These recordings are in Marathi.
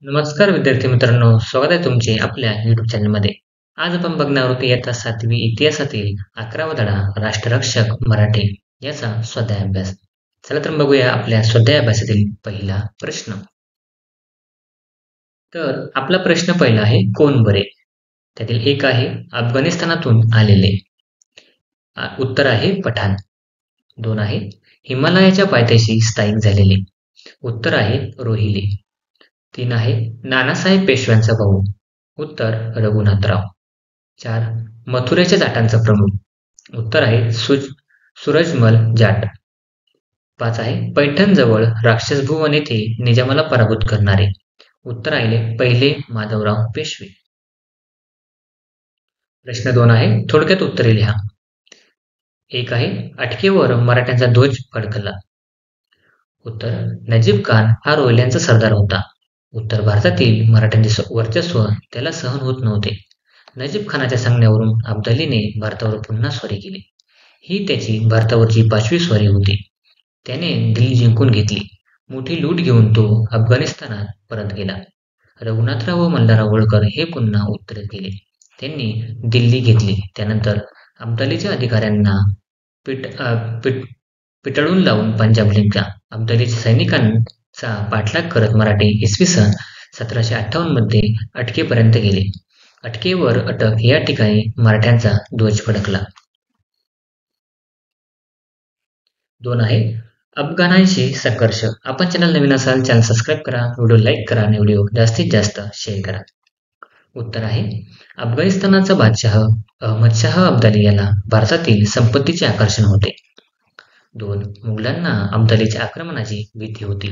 नमस्कार विद्यार्थी मित्रांनो, स्वागत आहे तुमचे आपल्या YouTube चॅनलमध्ये. आज आपण बघणार आहोत इयत्ता 7वी इतिहासातील 11वा धडा राष्ट्ररक्षक मराठे याचा स्वाध्याय अभ्यास. चला तर बघूया आपल्या स्वाध्याय अभ्यासातील पहिला प्रश्न. तर आपला प्रश्न पहिला आहे कोण बरे? त्यातील एक आहे अफगाणिस्तानातून आलेले. उत्तर आहे पठाण. 2 आहे हिमालयाच्या पायथ्याशी स्थायिक झालेले. उत्तर आहे रोहिले. 3 आहे नानासाहेब पेशव्यांचा भाऊ. उत्तर रघुनाथराव. 4 मथुरेच्या जाटांचा प्रमुख. उत्तर आहे सूरजमल जाट. 5 आहे पैठण जवळ राक्षसभुवन येथे निजामाला पराभूत करणारे. उत्तर आहे पहिले माधवराव पेशवे. प्रश्न 2 आहे थोडक्यात उत्तरे लिहा. 1 आहे अटकेवर मराठ्यांचा ध्वज फडकला. उत्तर नजीब खान हा रोहिल्यांचा सरदार होता. उत्तर भारतातील मराठ्यांचे वर्चस्व त्याला सहन होत नव्हते. नजीब खानाच्या सांगण्यावरून अब्दालीने भारतावर पुन्हा स्वारी केली. ही त्याची भारतावरची 5वी स्वारी होती. त्याने दिल्ली जिंकून घेतली. मोठी लूट घेऊन तो अफगाणिस्तानात परत गेला. रघुनाथराव व मल्हारराव होळकर हे पुन्हा उत्तरेत गेले. त्यांनी दिल्ली घेतली. त्यानंतर अब्दालीच्या अधिकाऱ्यांना पिटाळून लावून पंजाब जिंकला. अब्दालीच्या सैनिकांचा पाठलाग करत मराठे इसवी सन 1758 मध्ये अटकेपर्यंत गेले. अटकेवर अटक या ठिकाणी मराठ्यांचा ध्वज फडकला. 2 आहे अफगाणांशी संघर्ष. आपण चॅनल नवीन असाल चॅनल सबस्क्राईब करा, व्हिडिओ लाईक करा आणि व्हिडिओ जास्तीत जास्त शेअर करा. उत्तर आहे अफगाणिस्तानाचा बादशाह अहमदशाह अब्दाली याला भारतातील संपत्तीचे आकर्षण होते. 2 मुघलांना अब्दालीच्या आक्रमणाची भीती होती,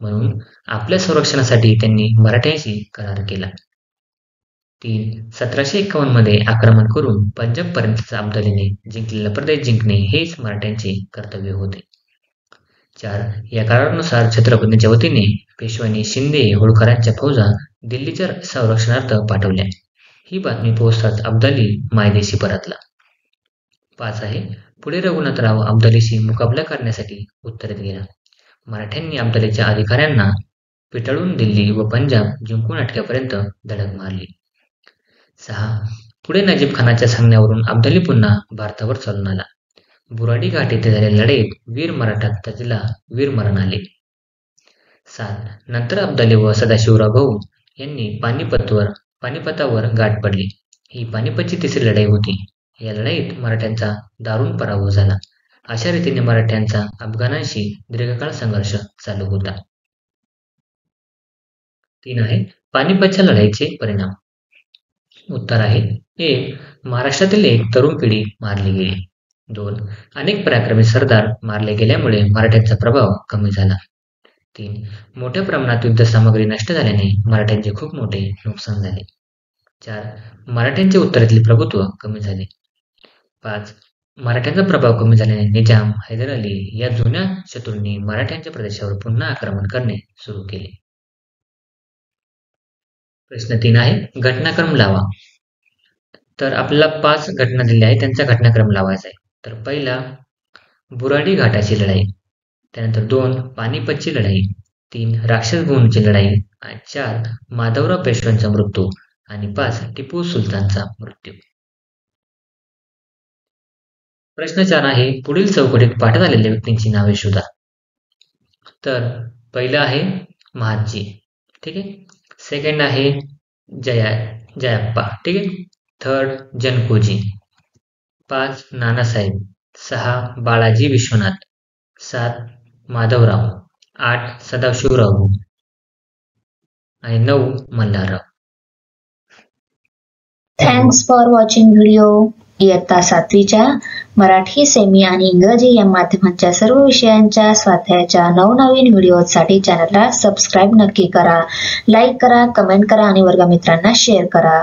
म्हणून आपल्या संरक्षणासाठी त्यांनी मराठ्यांशी करार केला. 3 1751 मध्ये आक्रमण करून पंजाबपर्यंतचा अब्दालीने जिंकलेला प्रदेश जिंकणे हेच मराठ्यांचे कर्तव्य होते. 4 या करारानुसार छत्रपतींच्या वतीने पेशव्यांनी शिंदे होळकरांच्या फौजा दिल्लीच्या संरक्षणार्थ पाठवल्या. ही बातमी पोहोचताच अब्दाली मायदेशी परतला. 5 आहे पुढे रघुनाथराव अब्दालीशी मुकाबला करण्यासाठी उत्तरेत गेला. मराठ्यांनी अब्दालीच्या अधिकाऱ्यांना पिटाळून दिल्ली व पंजाब जिंकून अटक्यापर्यंत धडक मारली. 6 पुढे नजीब खानाच्या सांगण्यावरून अब्दाली पुन्हा भारतावर चालून आला. बुराडी घाट येथे झालेल्या लढाईत वीर मराठा त्याला वीरमरण आले. 7 नंतर अब्दाली व सदाशिवराव भाऊ यांनी पानिपतावर गाठ पडली. ही पानिपतची तिसरी लढाई होती. या लढाईत मराठ्यांचा दारुण पराभव झाला. अशा रीतीने मराठ्यांचा अफगाणांशी दीर्घकाळ संघर्ष चालू होता. 3 आहे पानिपतच्या लढाईचे परिणाम. उत्तर आहे 1 महाराष्ट्रातील एक तरुण पिढी मारली गेली. 2 अनेक पराक्रमी सरदार मारले गेल्यामुळे मराठ्यांचा प्रभाव कमी झाला. 3 मोठ्या प्रमाणात युद्ध सामग्री नष्ट झाल्याने मराठ्यांचे खूप मोठे नुकसान झाले. 4 मराठ्यांचे उत्तरेतील प्रभुत्व कमी झाले. 5 मराठ्यांचा प्रभाव कमी झाल्याने निजाम, हैदर अली या जुन्या शत्रूंनी मराठ्यांच्या प्रदेशावर पुन्हा आक्रमण करणे सुरू केले. प्रश्न 3 आहे घटनाक्रम लावा. तर आपल्याला 5 घटना दिल्या आहेत, त्यांचा घटनाक्रम लावायचा आहे. तर पहिला बुराडी घाटाची लढाई, त्यानंतर 2 पानिपतची लढाई, 3 राक्षसभुवनची लढाई, 4 माधवराव पेशव्यांचा मृत्यू आणि 5 टिपू सुलतानचा मृत्यू. प्रश्न 4 आहे पुढील चौकटीत पाठात आलेल्या व्यक्तींची नावे शोधा. तर पहिलं आहे महादजी, ठीक आहे. सेकंड आहे जयाप्पा, ठीक आहे. 3 जनकोजी, 5 नानासाहेब, 6 बाळाजी विश्वनाथ, 7 माधवराव, 8 सदाशिवराव आणि 9 Malharrao. Thanks for watching video. इयत्ता 7वीच्या मराठी, सेमी आणि इंग्रजी या माध्यमांच्या सर्व विषयांच्या स्वाध्यायाच्या नवनवीन व्हिडिओसाठी चॅनलला सबस्क्राईब नक्की करा, लाईक करा, कमेंट करा आणि वर्गमित्रांना शेअर करा.